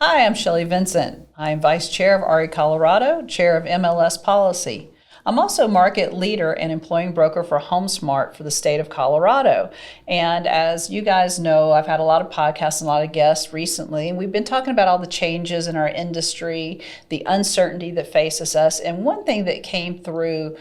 Hi, I'm Shelly Vincent. I'm Vice Chair of REcolorado, Chair of MLS Policy. I'm also market leader and employing broker for HomeSmart for the state of Colorado. And as you guys know, I've had a lot of podcasts and a lot of guests recently, and we've been talking about all the changes in our industry, the uncertainty that faces us. And one thing that came through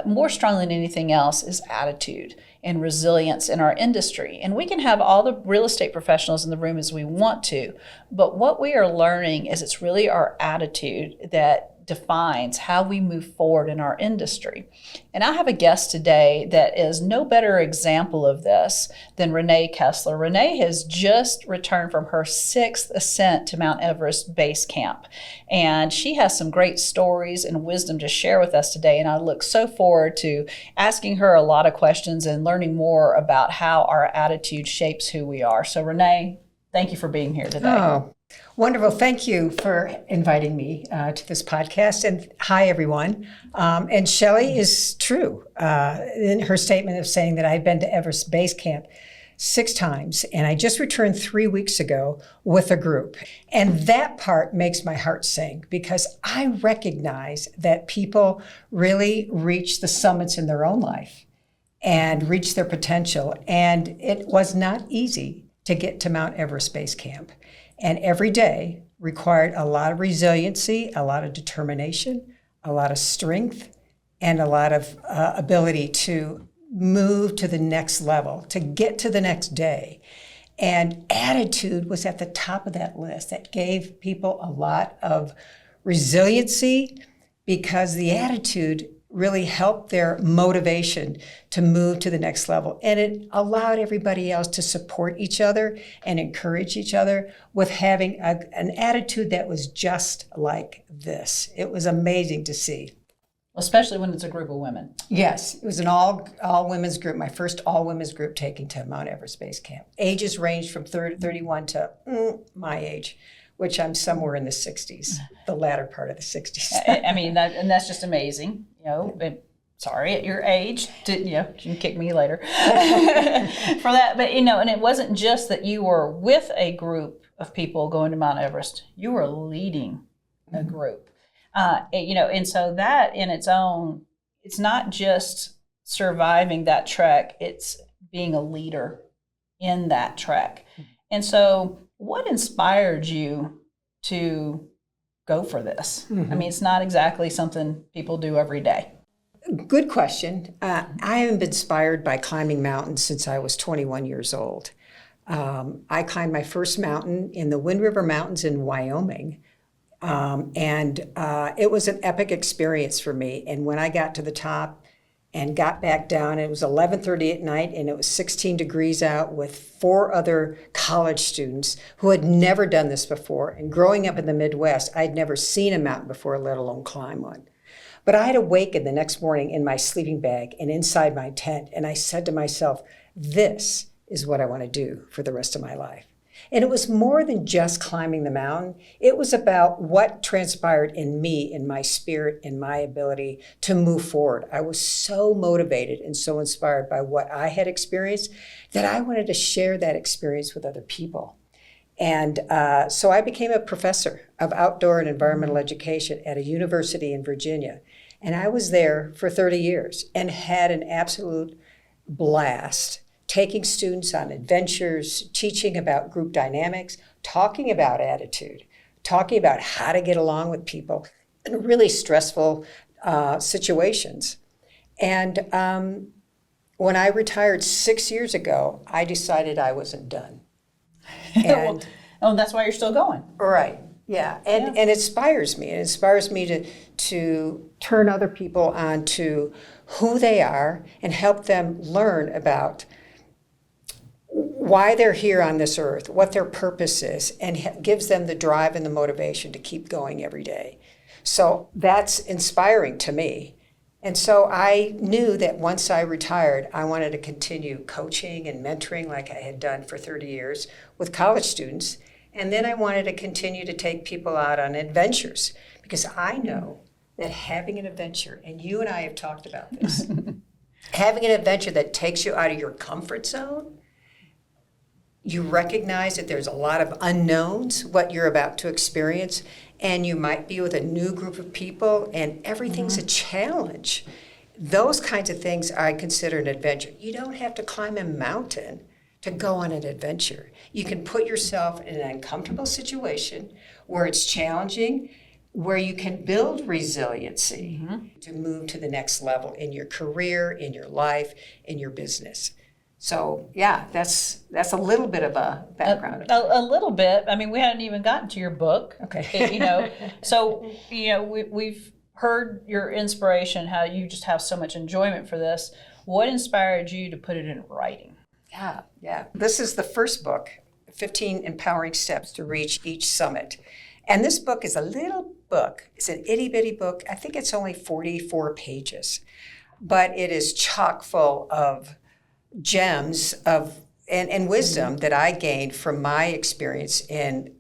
more strongly than anything else is attitude and resilience in our industry. And we can have all the real estate professionals in the room as we want to, but what we are learning is it's really our attitude that defines how we move forward in our industry. And I have a guest today that is no better example of this than Rená Koesler. Rená has just returned from her 6th ascent to Mount Everest Base Camp. And she has some great stories and wisdom to share with us today. And I look so forward to asking her a lot of questions and learning more about how our attitude shapes who we are. So Rená, thank you for being here today. Oh, wonderful. Thank you for inviting me to this podcast. And hi, everyone. And Shelly is true in her statement of saying that I've been to Everest Base Camp 6 times, and I just returned 3 weeks ago with a group. And that part makes my heart sing because I recognize that people really reach the summits in their own life and reach their potential. And it was not easy to get to Mount Everest Base Camp. And every day required a lot of resiliency, a lot of determination, a lot of strength, and a lot of ability to move to the next level, to get to the next day. And attitude was at the top of that list. That gave people a lot of resiliency because the attitude really helped their motivation to move to the next level. And it allowed everybody else to support each other and encourage each other with having an attitude that was just like this. It was amazing to see. Especially when it's a group of women. Yes, it was an all women's group, my first all women's group taken to Mount Everest Base Camp. Ages ranged from 31 to my age, which I'm somewhere in the 60s, the latter part of the 60s. I mean, and that's just amazing. You know, sorry at your age, you can kick me later for that. But, and it wasn't just that you were with a group of people going to Mount Everest. You were leading a group. And so that in its own, it's not just surviving that trek, it's being a leader in that trek. And so what inspired you to go for this? I mean, it's not exactly something people do every day. Good question. I have been inspired by climbing mountains since I was 21 years old. I climbed my first mountain in the Wind River Mountains in Wyoming. And it was an epic experience for me. And when I got to the top and got back down, it was 11:30 at night and it was 16 degrees out with 4 other college students who had never done this before. And growing up in the Midwest, I'd never seen a mountain before, let alone climb one. But I had awakened the next morning in my sleeping bag and inside my tent. And I said to myself, this is what I want to do for the rest of my life. And it was more than just climbing the mountain. It was about what transpired in me, in my spirit, in my ability to move forward. I was so motivated and so inspired by what I had experienced that I wanted to share that experience with other people. And so I became a professor of outdoor and environmental education at a university in Virginia. And I was there for 30 years and had an absolute blast taking students on adventures, teaching about group dynamics, talking about attitude, talking about how to get along with people in really stressful situations. And when I retired 6 years ago, I decided I wasn't done. And that's why you're still going. Right. Yeah. And it inspires me. It inspires me to turn other people on to who they are and help them learn about why they're here on this earth, what their purpose is, and gives them the drive and the motivation to keep going every day. So that's inspiring to me. And so I knew that once I retired, I wanted to continue coaching and mentoring like I had done for 30 years with college students. And then I wanted to continue to take people out on adventures because I know that having an adventure, and you and I have talked about this, having an adventure that takes you out of your comfort zone You recognize that there's a lot of unknowns, what you're about to experience, and you might be with a new group of people, and everything's a challenge. Those kinds of things I consider an adventure. You don't have to climb a mountain to go on an adventure. You can put yourself in an uncomfortable situation where it's challenging, where you can build resiliency to move to the next level in your career, in your life, in your business. So yeah, that's a little bit of a background. A little bit. I mean, we hadn't even gotten to your book. Okay. So we've heard your inspiration, how you just have so much enjoyment for this. What inspired you to put it in writing? Yeah. This is the first book, 15 Empowering Steps to Reach Each Summit. And this book is a little book. It's an itty bitty book. I think it's only 44 pages, but it is chock full of gems and wisdom that I gained from my experience in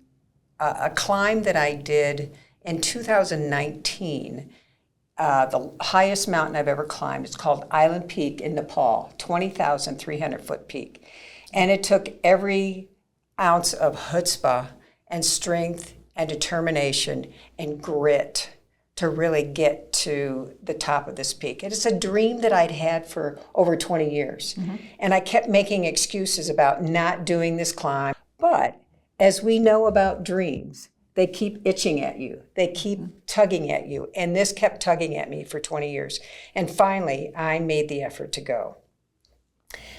a climb that I did in 2019. The highest mountain I've ever climbed. It's called Island Peak in Nepal, 20,300 foot peak. And it took every ounce of chutzpah and strength and determination and grit to really get to the top of this peak. It is a dream that I'd had for over 20 years. And I kept making excuses about not doing this climb. But as we know about dreams, they keep itching at you. They keep tugging at you. And this kept tugging at me for 20 years. And finally, I made the effort to go.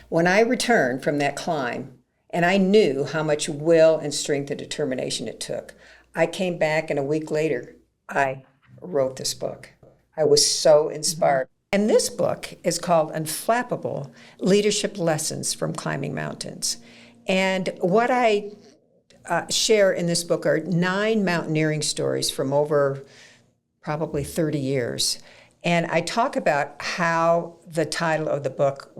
When I returned from that climb, and I knew how much will and strength and determination it took, I came back, and a week later, I wrote this book. I was so inspired. And this book is called Unflappable: Leadership Lessons from Climbing Mountains. And what I share in this book are 9 mountaineering stories from over probably 30 years. And I talk about how the title of the book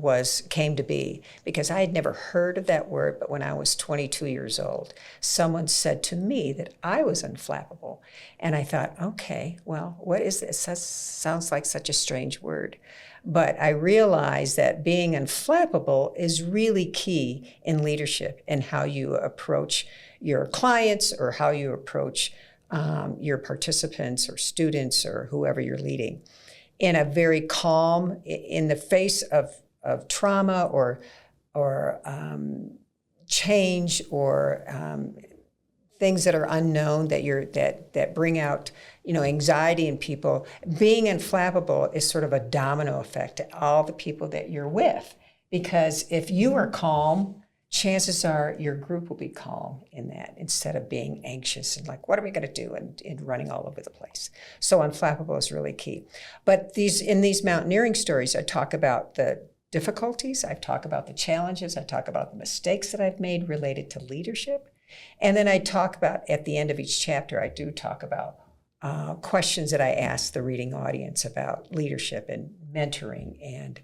came to be, because I had never heard of that word, but when I was 22 years old, someone said to me that I was unflappable. And I thought, okay, well, what is this? That sounds like such a strange word. But I realized that being unflappable is really key in leadership and how you approach your clients, or how you approach your participants or students or whoever you're leading, in a very calm, in the face of trauma or change or things that are unknown that bring out anxiety in people. Being unflappable is sort of a domino effect to all the people that you're with, because if you are calm, chances are your group will be calm in that, instead of being anxious and like, what are we going to do, and running all over the place. So unflappable is really key. But in these mountaineering stories, I talk about the difficulties, I talk about the challenges, I talk about the mistakes that I've made related to leadership. And then I talk about, at the end of each chapter, I do talk about questions that I ask the reading audience about leadership and mentoring, and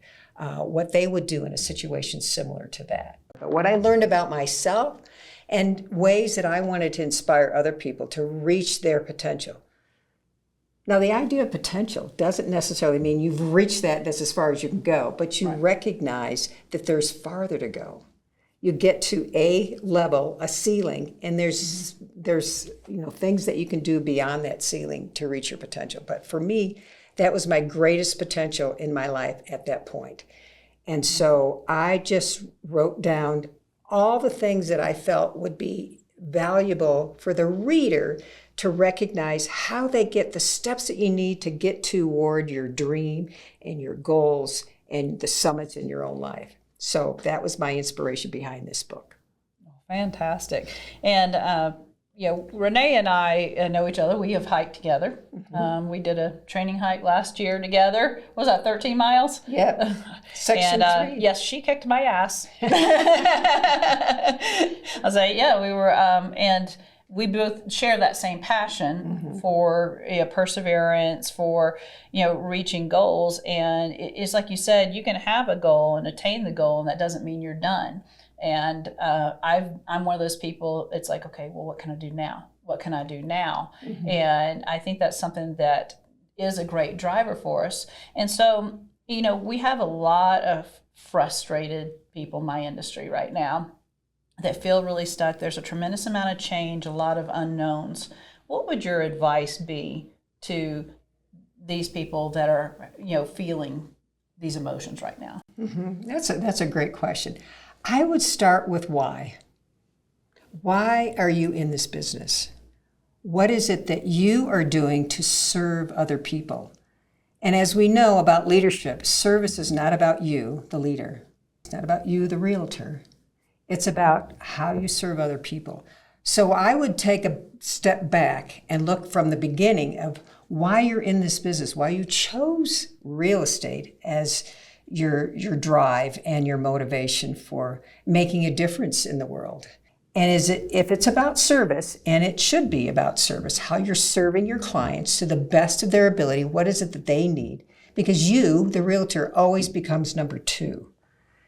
what they would do in a situation similar to that. But what I learned about myself, and ways that I wanted to inspire other people to reach their potential. Now, the idea of potential doesn't necessarily mean you've reached that's as far as you can go, but you recognize that there's farther to go. You get to a level, a ceiling, and there's things that you can do beyond that ceiling to reach your potential. But for me, that was my greatest potential in my life at that point. And so I just wrote down all the things that I felt would be valuable for the reader to recognize how they get the steps that you need to get toward your dream and your goals and the summits in your own life. So that was my inspiration behind this book. Fantastic. And Renee and I know each other. We have hiked together. We did a training hike last year together. What was that, 13 miles? Yeah. Section 3. Yes, she kicked my ass. I was like, we were, and we both share that same passion for perseverance, for reaching goals. And it's like you said, you can have a goal and attain the goal, and that doesn't mean you're done. And I'm one of those people. It's like, okay, well, what can I do now? What can I do now? And I think that's something that is a great driver for us. And so, we have a lot of frustrated people in my industry right now. that feel really stuck. There's a tremendous amount of change, a lot of unknowns. What would your advice be to these people that are, feeling these emotions right now? That's a great question. I would start with why. Why are you in this business? What is it that you are doing to serve other people? And as we know about leadership, service is not about you, the leader. It's not about you, the realtor. It's about how you serve other people. So I would take a step back and look from the beginning of why you're in this business, why you chose real estate as your drive and your motivation for making a difference in the world. And if it's about service, and it should be about service, how you're serving your clients to the best of their ability, what is it that they need? Because you, the realtor, always becomes number two.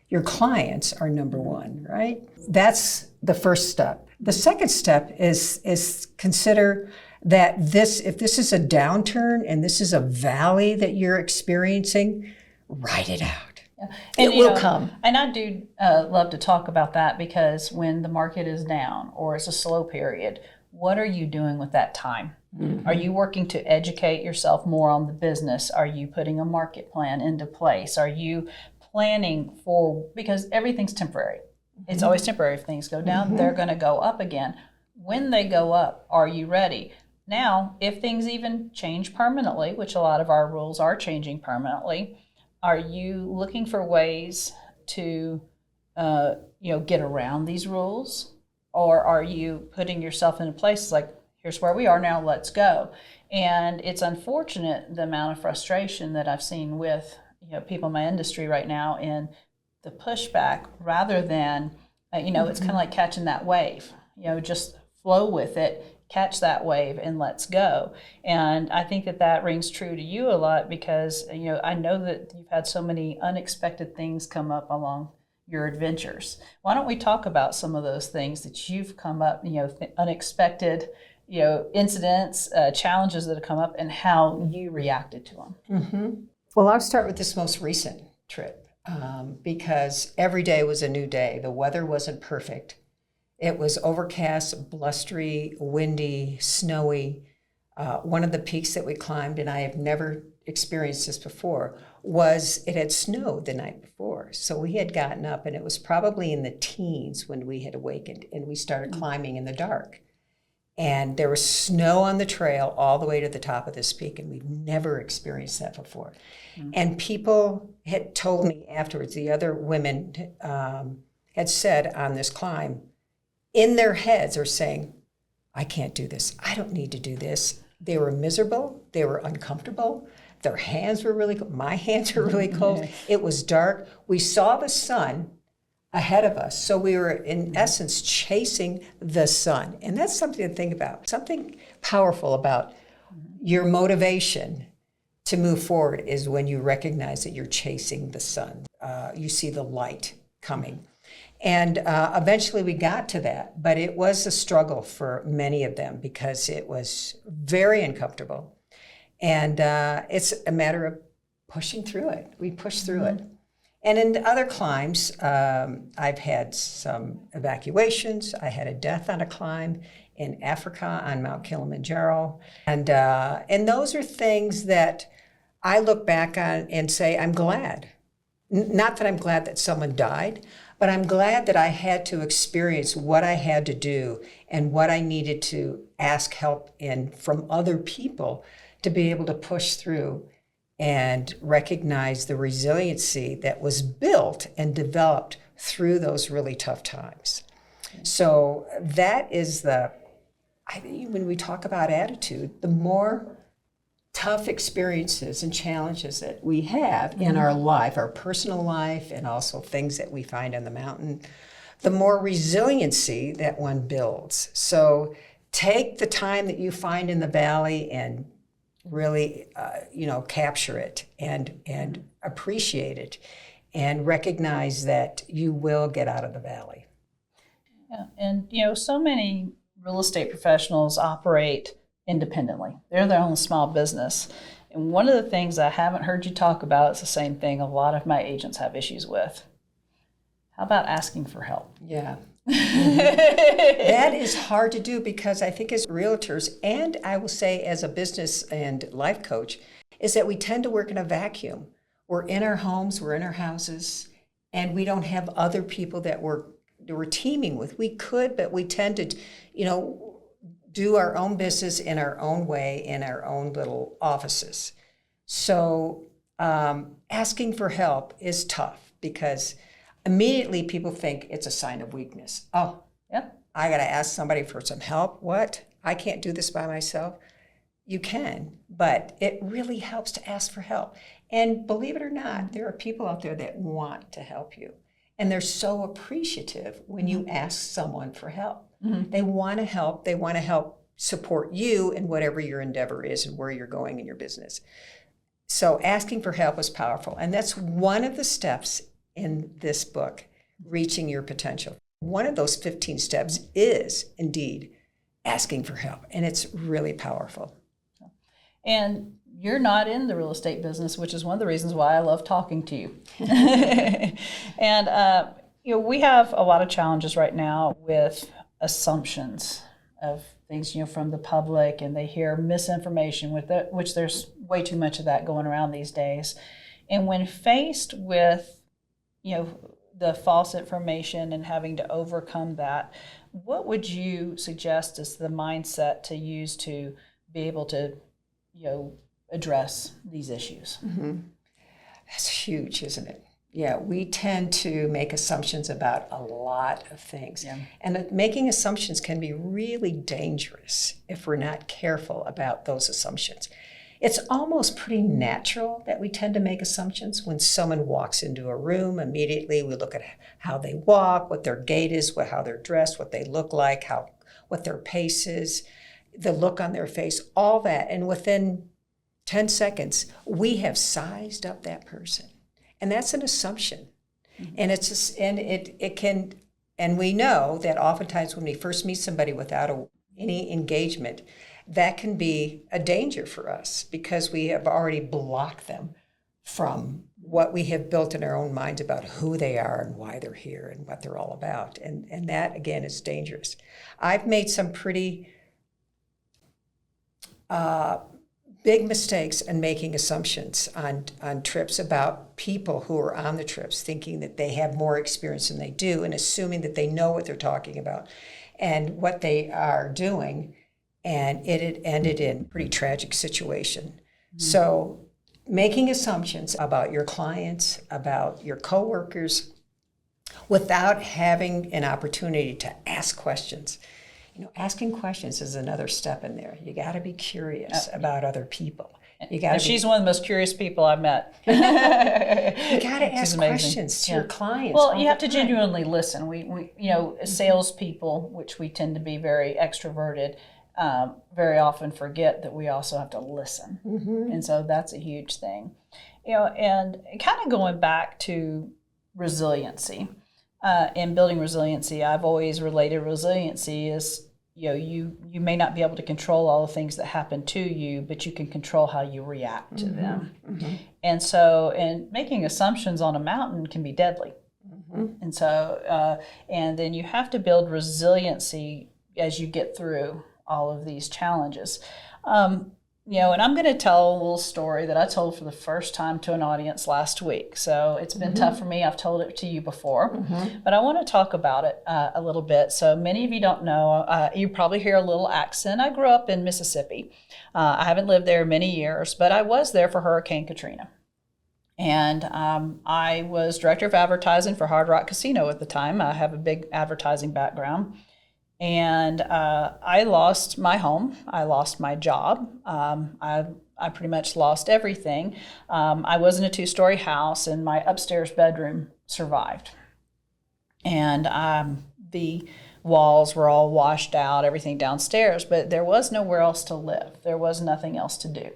Your clients are number one, right? That's the first step. The second step is consider that if this is a downturn and this is a valley that you're experiencing, write it out. Yeah. It will come. And I do love to talk about that, because when the market is down or it's a slow period, what are you doing with that time? Mm-hmm. Are you working to educate yourself more on the business? Are you putting a market plan into place? Are you planning for, because everything's temporary. It's mm-hmm. always temporary. If things go down, mm-hmm. they're going to go up again. When they go up, are you ready? Now, if things even change permanently, which a lot of our rules are changing permanently, are you looking for ways to, get around these rules? Or are you putting yourself in a place like, here's where we are now, let's go? And it's unfortunate the amount of frustration that I've seen with people in my industry right now in the pushback, rather than, mm-hmm. it's kind of like catching that wave, just flow with it, catch that wave and let's go. And I think that rings true to you a lot, because, I know that you've had so many unexpected things come up along your adventures. Why don't we talk about some of those things that you've come up, unexpected, incidents, challenges that have come up, and how you reacted to them? Mm-hmm. Well, I'll start with this most recent trip, because every day was a new day. The weather wasn't perfect. It was overcast, blustery, windy, snowy. One of the peaks that we climbed, and I have never experienced this before, was it had snowed the night before. So we had gotten up, and it was probably in the teens when we had awakened, and we started climbing in the dark. And there was snow on the trail all the way to the top of this peak, and we've never experienced that before. Mm-hmm. And people had told me afterwards, the other women had said on this climb, in their heads are saying, I can't do this. I don't need to do this. They were miserable. They were uncomfortable. Their hands were really cold. My hands were really cold. It was dark. We saw the sun ahead of us. So we were, in essence, chasing the sun. And that's something to think about. Something powerful about your motivation to move forward is when you recognize that you're chasing the sun. You see the light coming. And eventually we got to that, but it was a struggle for many of them because it was very uncomfortable. And it's a matter of pushing through it. We pushed through it. And in other climbs, I've had some evacuations. I had a death on a climb in Africa on Mount Kilimanjaro. And those are things that I look back on and say, I'm glad. Not that I'm glad that someone died, but I'm glad that I had to experience what I had to do and what I needed to ask help in from other people to be able to push through and recognize the resiliency that was built and developed through those really tough times. So that is when we talk about attitude, the more tough experiences and challenges that we have in our life, our personal life, and also things that we find on the mountain, the more resiliency that one builds. So take the time that you find in the valley and really, capture it and appreciate it and recognize that you will get out of the valley. Yeah. And, so many real estate professionals operate independently. They're their own small business. And one of the things I haven't heard you talk about is the same thing a lot of my agents have issues with. How about asking for help? Yeah. That is hard to do because I think as realtors, and I will say as a business and life coach, is that we tend to work in a vacuum. We're in our homes, we're in our houses, and we don't have other people that we're teaming with. We could, but we tend to, do our own business in our own way, in our own little offices. So asking for help is tough because immediately people think it's a sign of weakness. Oh, Yeah. I got to ask somebody for some help. What? I can't do this by myself. You can, but it really helps to ask for help. And believe it or not, there are people out there that want to help you. And they're so appreciative when you ask someone for help. They want to help. They want to help support you in whatever your endeavor is and where you're going in your business. So asking for help is powerful. And that's one of the steps in this book, Reaching Your Potential. One of those 15 steps is indeed asking for help. And it's really powerful. And you're not in the real estate business, which is one of the reasons why I love talking to you. And, we have a lot of challenges right now with assumptions of things, from the public, and they hear misinformation with it, which there's way too much of that going around these days. And when faced with, the false information and having to overcome that, what would you suggest is the mindset to use to be able to, address these issues? That's huge, isn't it? Yeah, we tend to make assumptions about a lot of things. Yeah. And making assumptions can be really dangerous if we're not careful about those assumptions. It's almost pretty natural that we tend to make assumptions. When someone walks into a room, immediately we look at how they walk, what their gait is, how they're dressed, what they look like, what their pace is, the look on their face, all that. And within 10 seconds, we have sized up that person. And that's an assumption. And and we know that oftentimes when we first meet somebody without any engagement, that can be a danger for us because we have already blocked them from what we have built in our own minds about who they are and why they're here and what they're all about. And that, again, is dangerous. I've made some pretty big mistakes in making assumptions on trips about people who are on the trips, thinking that they have more experience than they do and assuming that they know what they're talking about and what they are doing. And it had ended in a pretty tragic situation. So making assumptions about your clients, about your coworkers, without having an opportunity to ask questions. Asking questions is another step in there. You got to be curious about other people. She's one of the most curious people I've met. You got to ask questions to your clients. Well, you have to genuinely listen. We salespeople, which we tend to be very extroverted, very often forget that we also have to listen. And so that's a huge thing. And kind of going back to resiliency, in building resiliency, I've always related resiliency is, you may not be able to control all the things that happen to you, but you can control how you react to them. And so, and making assumptions on a mountain can be deadly. And so, and then you have to build resiliency as you get through all of these challenges. And I'm going to tell a little story that I told for the first time to an audience last week. So it's been tough for me. I've told it to you before, but I want to talk about it a little bit. So many of you don't know, you probably hear a little accent. I grew up in Mississippi. I haven't lived there many years, but I was there for Hurricane Katrina. And I was director of advertising for Hard Rock Casino at the time. I have a big advertising background. And I lost my home. I lost my job. I pretty much lost everything. I was in a 2-story house, and my upstairs bedroom survived. And the walls were all washed out, everything downstairs, but there was nowhere else to live. There was nothing else to do.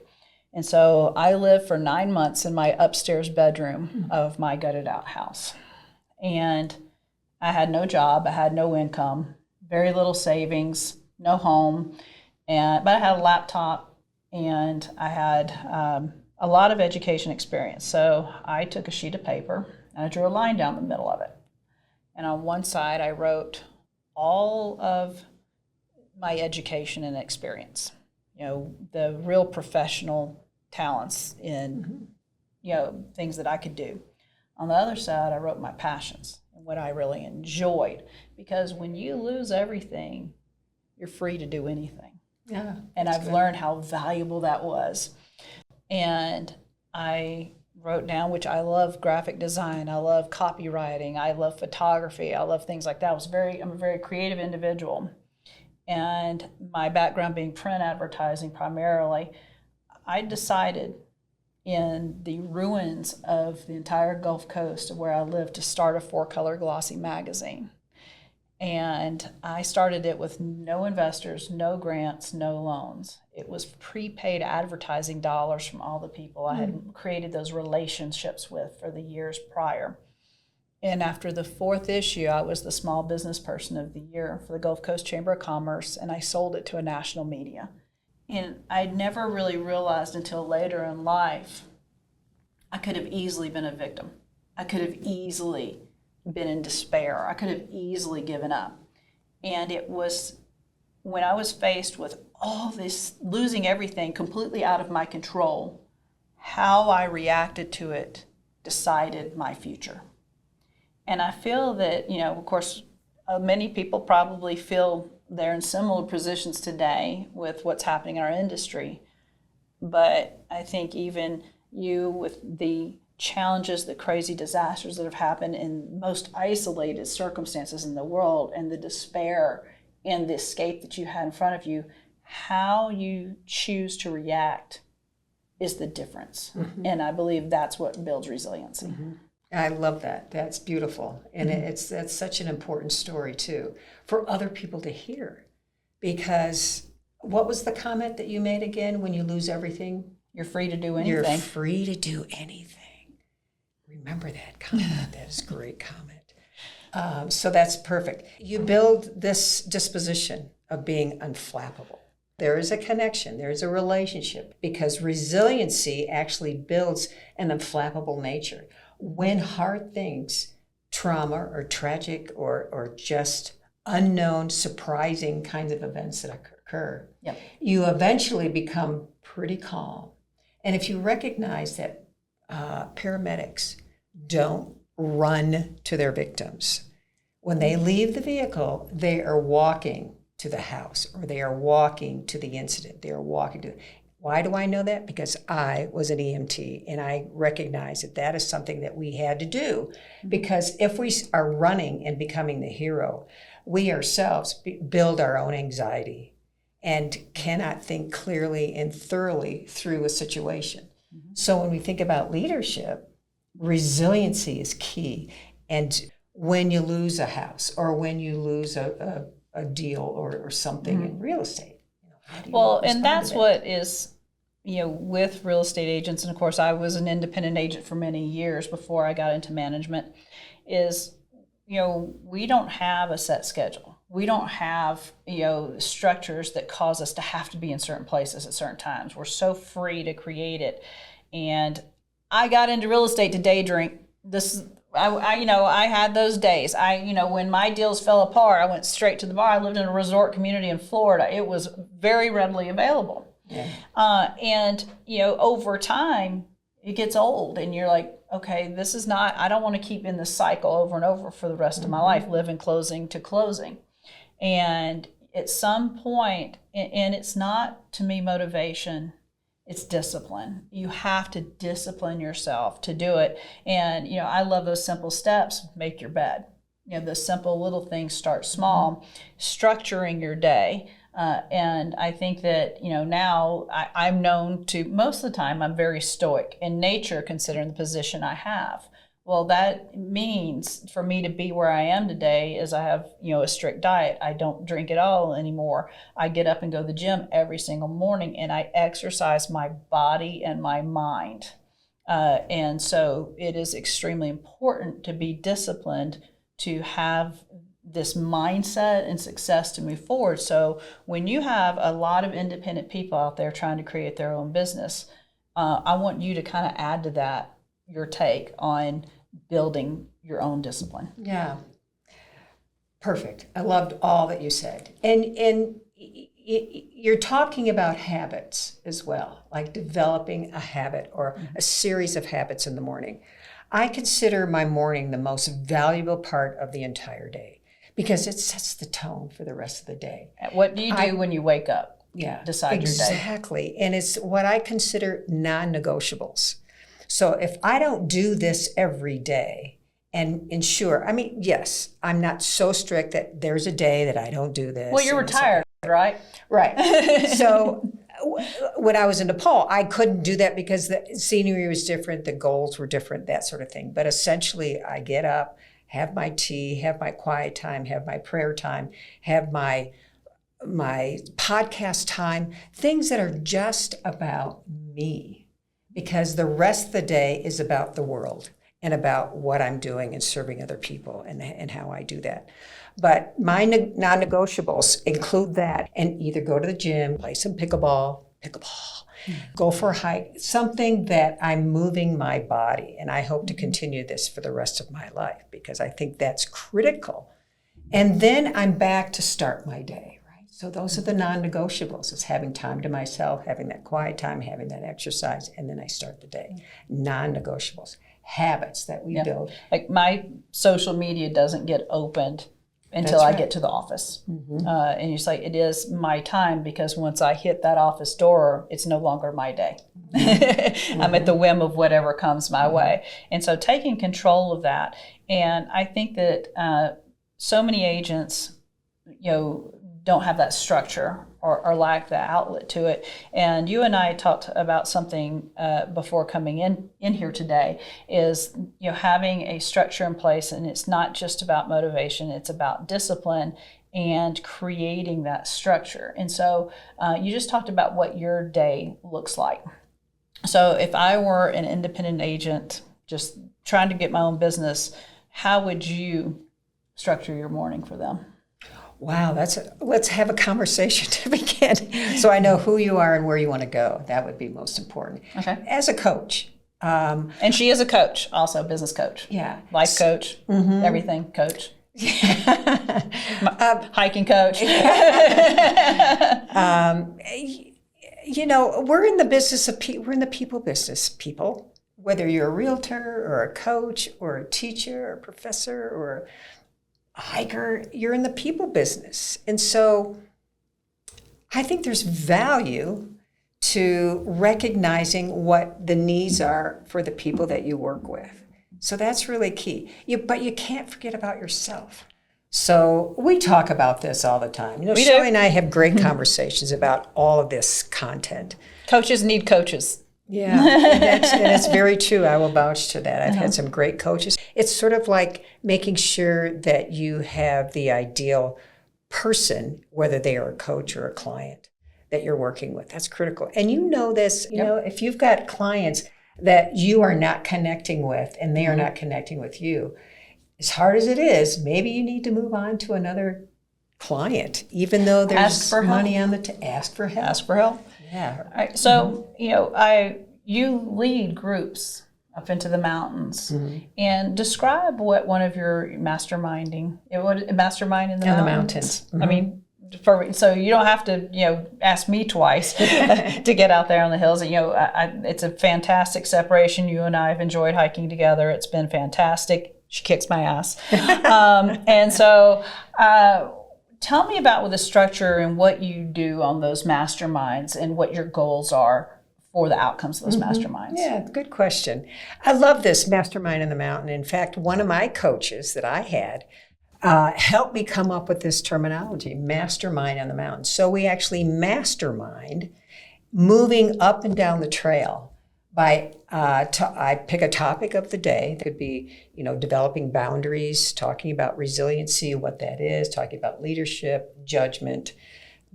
And so I lived for 9 months in my upstairs bedroom of my gutted out house. And I had no job. I had no income. Very little savings, no home, but I had a laptop and I had a lot of education experience. So I took a sheet of paper and I drew a line down the middle of it. And on one side I wrote all of my education and experience, the real professional talents in, things that I could do. On the other side, I wrote my passions and what I really enjoyed, because when you lose everything, you're free to do anything. Yeah. And I've learned how valuable that was. And I wrote down, which I love graphic design, I love copywriting, I love photography, I love things like that. I'm a very creative individual. And my background being print advertising primarily, I decided in the ruins of the entire Gulf Coast of where I lived to start a 4-color glossy magazine. And I started it with no investors, no grants, no loans. It was prepaid advertising dollars from all the people I had created those relationships with for the years prior. And after the 4th issue, I was the Small Business Person of the Year for the Gulf Coast Chamber of Commerce, and I sold it to a national media. And I'd never really realized until later in life, I could have easily been a victim. I could have easily been in despair. I could have easily given up. And it was when I was faced with all this, losing everything completely out of my control, how I reacted to it decided my future. And I feel that, of course, many people probably feel they're in similar positions today with what's happening in our industry. But I think even you, with the challenges, the crazy disasters that have happened in most isolated circumstances in the world, and the despair and the escape that you had in front of you, how you choose to react is the difference. And I believe that's what builds resiliency. I love that. That's beautiful. And that's such an important story, too, for other people to hear. Because what was the comment that you made again? When you lose everything, you're free to do anything. You're free to do anything. Remember that comment. That is a great comment. So that's perfect. You build this disposition of being unflappable. There is a connection. There is a relationship, because resiliency actually builds an unflappable nature. When hard things, trauma or tragic or just unknown, surprising kinds of events that occur, you eventually become pretty calm. And if you recognize that paramedics don't run to their victims, when they leave the vehicle, they are walking to the house, or they are walking to the incident. They are walking to. Why do I know that? Because I was an EMT, and I recognize that that is something that we had to do. Because if we are running and becoming the hero, we ourselves build our own anxiety and cannot think clearly and thoroughly through a situation. So when we think about leadership, resiliency is key. And when you lose a house, or when you lose a deal or something in real estate, how do you respond and that's to that? what is, with real estate agents, and of course I was an independent agent for many years before I got into management, is, we don't have a set schedule. We don't have, structures that cause us to have to be in certain places at certain times. We're so free to create it. And I got into real estate to day drink. I had those days. When my deals fell apart, I went straight to the bar. I lived in a resort community in Florida. It was very readily available. Yeah. Over time, it gets old, and you're like, okay, this is not, I don't want to keep in this cycle over and over for the rest of my life, living closing to closing. And at some point, and it's not, to me, motivation, it's discipline. You have to discipline yourself to do it. And, I love those simple steps. Make your bed. The simple little things, start small, structuring your day. And I think that, now I'm known to, most of the time, I'm very stoic in nature, considering the position I have. Well, that means for me to be where I am today is I have, a strict diet. I don't drink at all anymore. I get up and go to the gym every single morning, and I exercise my body and my mind. And so it is extremely important to be disciplined, to have this mindset and success to move forward. So when you have a lot of independent people out there trying to create their own business, I want you to kind of add to that your take on building your own discipline. Yeah. Perfect. I loved all that you said. And you're talking about habits as well, like developing a habit or a series of habits in the morning. I consider my morning the most valuable part of the entire day because it sets the tone for the rest of the day. What do you do when you wake up? Yeah, decide your day. Exactly. And it's what I consider non-negotiables. So if I don't do this every day and ensure, I mean, yes, I'm not so strict that there's a day that I don't do this. Well, you're retired, right? Right. So when I was in Nepal, I couldn't do that because the scenery was different, the goals were different, that sort of thing. But essentially, I get up, have my tea, have my quiet time, have my prayer time, have my podcast time, things that are just about me, because the rest of the day is about the world and about what I'm doing and serving other people and how I do that. But my non-negotiables include that, and either go to the gym, play some pickleball, go for a hike, something that I'm moving my body. And I hope to continue this for the rest of my life because I think that's critical. And then I'm back to start my day. So those are the non-negotiables. It's having time to myself, having that quiet time, having that exercise, and then I start the day. Non-negotiables, habits that we build. Like my social media doesn't get opened until I get to the office. And you say, it is my time because once I hit that office door, it's no longer my day. I'm at the whim of whatever comes my way. And so taking control of that. And I think that so many agents, don't have that structure or lack the outlet to it. And you and I talked about something before coming in here today is, having a structure in place, and it's not just about motivation, it's about discipline and creating that structure. And so you just talked about what your day looks like. So if I were an independent agent just trying to get my own business, how would you structure your morning for them? Wow, let's have a conversation to begin so I know who you are and where you want to go. That would be most important. Okay. As a coach. And she is a coach, also business coach. Yeah. Life coach, everything coach. Hiking coach. We're in the business of we're in the people business, people. Whether you're a realtor or a coach or a teacher or a professor or hiker, you're in the people business. And so I think there's value to recognizing what the needs are for the people that you work with. So that's really key. But you can't forget about yourself. So we talk about this all the time. Shelly and I have great conversations about all of this content. Coaches need coaches. Yeah, and it's very true. I will vouch to that. I've had some great coaches. It's sort of like making sure that you have the ideal person, whether they are a coach or a client that you're working with. That's critical. And this, if you've got clients that you are not connecting with and they are not connecting with you, as hard as it is, maybe you need to move on to another client, even though there's money on ask for help. Ask for help. Yeah. All right. So, you lead groups up into the mountains, and describe what one of your mastermind in the mountains. I mean, so you don't have to, ask me twice to get out there on the hills. It's a fantastic separation. You and I have enjoyed hiking together. It's been fantastic. She kicks my ass. And so, tell me about the structure and what you do on those masterminds and what your goals are for the outcomes of those masterminds. Yeah, good question. I love this mastermind in the mountain. In fact, one of my coaches that I had helped me come up with this terminology, mastermind in the mountain. So we actually mastermind moving up and down the trail. I pick a topic of the day. It could be, developing boundaries, talking about resiliency, what that is, talking about leadership, judgment,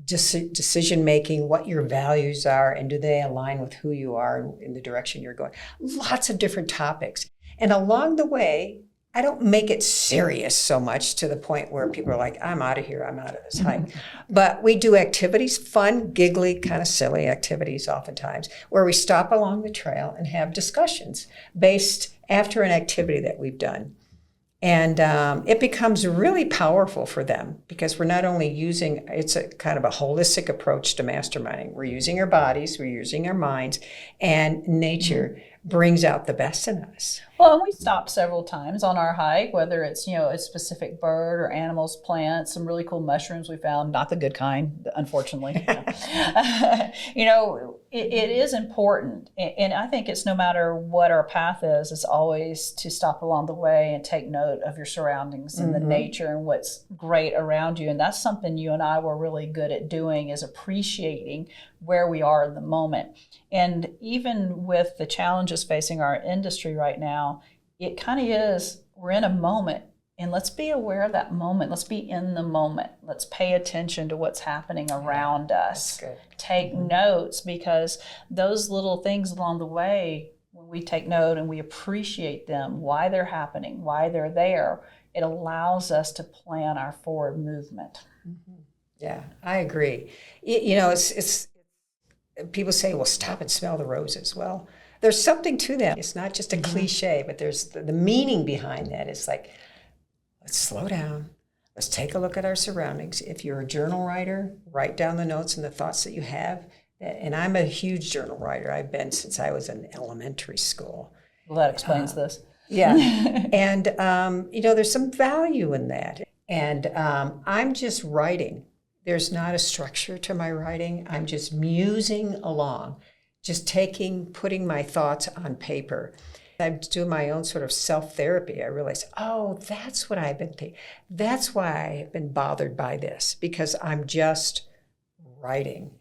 decision making, what your values are, and do they align with who you are in the direction you're going. Lots of different topics. And along the way, I don't make it serious so much to the point where people are like, I'm out of here, I'm out of this hike. But we do activities, fun, giggly, kind of silly activities oftentimes, where we stop along the trail and have discussions based after an activity that we've done. And it becomes really powerful for them because we're not only using, it's a kind of a holistic approach to masterminding. We're using our bodies, we're using our minds, and nature brings out the best in us. Well, and we stopped several times on our hike, whether it's, a specific bird or animals, plants, some really cool mushrooms we found, not the good kind, unfortunately. It is important. And I think it's no matter what our path is, it's always to stop along the way and take note of your surroundings and the nature and what's great around you. And that's something you and I were really good at doing, is appreciating where we are in the moment. And even with the challenges facing our industry right now, it kind of is, we're in a moment, and let's be aware of that moment. Let's be in the moment. Let's pay attention to what's happening around us. That's good. Take notes, because those little things along the way, when we take note and we appreciate them, why they're happening, why they're there, it allows us to plan our forward movement. Yeah, I agree. It's people say, well, stop and smell the roses. Well, there's something to that. It's not just a cliche, but there's the meaning behind that. It's like, let's slow down. Let's take a look at our surroundings. If you're a journal writer, write down the notes and the thoughts that you have. And I'm a huge journal writer. I've been since I was in elementary school. Well, that explains this. Yeah. And, there's some value in that. And I'm just writing. There's not a structure to my writing. I'm just musing along, just putting my thoughts on paper. I do my own sort of self-therapy. I realize, that's what I've been thinking. That's why I've been bothered by this, because I'm just writing.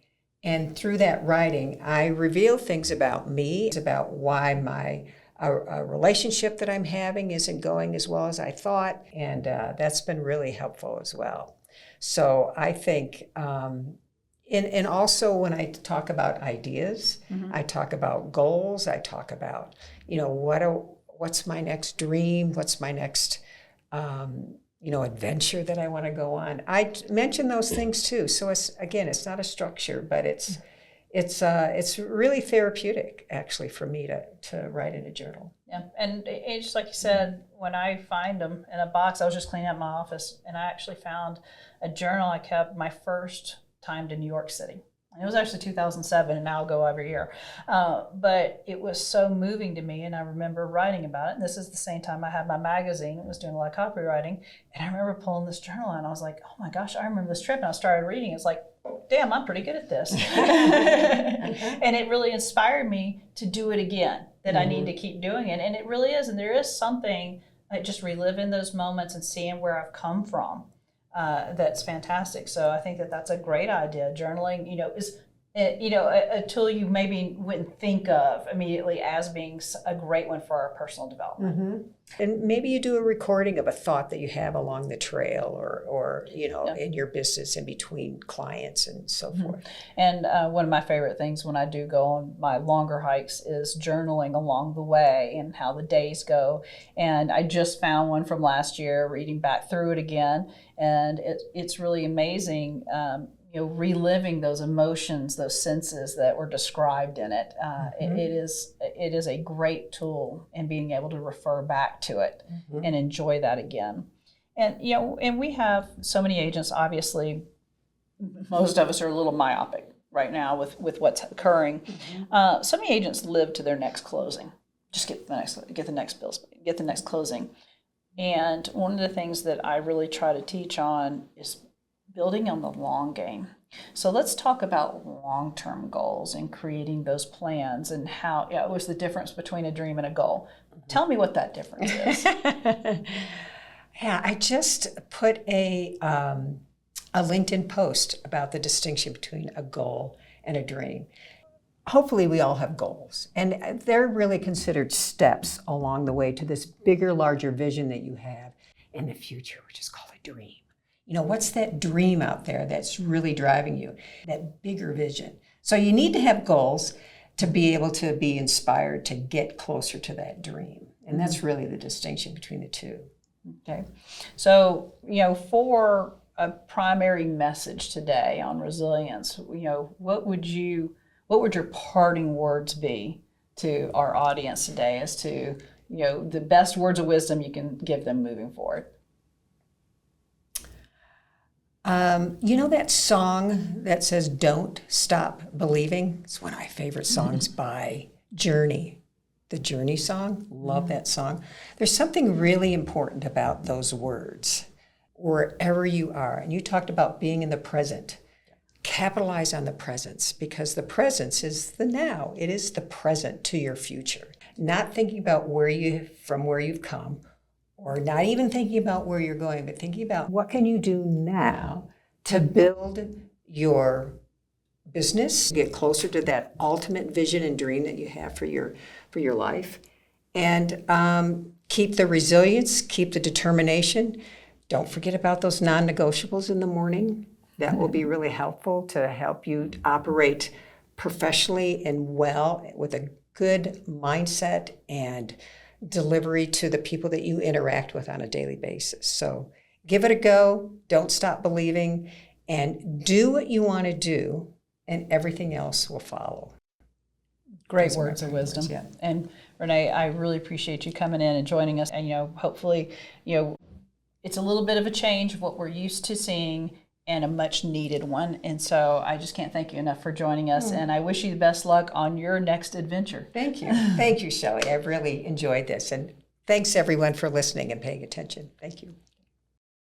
And through that writing, I reveal things about me, it's about why my a relationship that I'm having isn't going as well as I thought. And that's been really helpful as well. So I think, and also when I talk about ideas, I talk about goals, I talk about, what's my next dream, what's my next, adventure that I want to go on. I mention those things too. So it's not a structure, but it's really therapeutic actually for me to write in a journal. Yeah, and it's just like you said, when I find them in a box, I was just cleaning up my office, and I actually found a journal I kept my first time to New York City. It was actually 2007, and now I'll go every year. But it was so moving to me, and I remember writing about it. And this is the same time I had my magazine and was doing a lot of copywriting. And I remember pulling this journal out, and I was like, oh my gosh, I remember this trip. And I started reading. It's like, damn, I'm pretty good at this. And it really inspired me to do it again, that I need to keep doing it. And it really is. And there is something like just reliving those moments and seeing where I've come from. That's fantastic. So I think that's a great idea. Journaling, is a tool you maybe wouldn't think of immediately as being a great one for our personal development. And maybe you do a recording of a thought that you have along the trail or in your business in between clients and so forth. And one of my favorite things when I do go on my longer hikes is journaling along the way and how the days go. And I just found one from last year, reading back through it again. And it's really amazing, reliving those emotions, those senses that were described in it. It is a great tool in being able to refer back to it and enjoy that again. And and we have so many agents. Obviously, most of us are a little myopic right now with what's occurring. So many agents live to their next closing. Just get the next closing. And one of the things that I really try to teach on is building on the long game. So let's talk about long-term goals and creating those plans and how it was the difference between a dream and a goal. Tell me what that difference is. Yeah, I just put a LinkedIn post about the distinction between a goal and a dream. Hopefully we all have goals, and they're really considered steps along the way to this bigger, larger vision that you have in the future, which is called a dream. What's that dream out there that's really driving you, that bigger vision? So you need to have goals to be able to be inspired to get closer to that dream. And that's really the distinction between the two. Okay. So, for a primary message today on resilience, what would your parting words be to our audience today as to, the best words of wisdom you can give them moving forward? That song that says "Don't Stop Believing"? It's one of my favorite songs by Journey. The Journey song. Love that song. There's something really important about those words, wherever you are. And you talked about being in the present. Capitalize on the presence, because the presence is the now. It is the present to your future. Not thinking about where you've come, or not even thinking about where you're going, but thinking about what can you do now to build your business, get closer to that ultimate vision and dream that you have for your life, and keep the resilience, keep the determination. Don't forget about those non-negotiables in the morning. That will be really helpful to help you operate professionally and well with a good mindset and delivery to the people that you interact with on a daily basis. So give it a go. Don't stop believing, and do what you want to do, and everything else will follow. Great words of wisdom. Yeah. And Renee, I really appreciate you coming in and joining us. And, hopefully, it's a little bit of a change of what we're used to seeing, and a much needed one. And so I just can't thank you enough for joining us. And I wish you the best luck on your next adventure. Thank you. Thank you, Shelly. I've really enjoyed this. And thanks, everyone, for listening and paying attention. Thank you.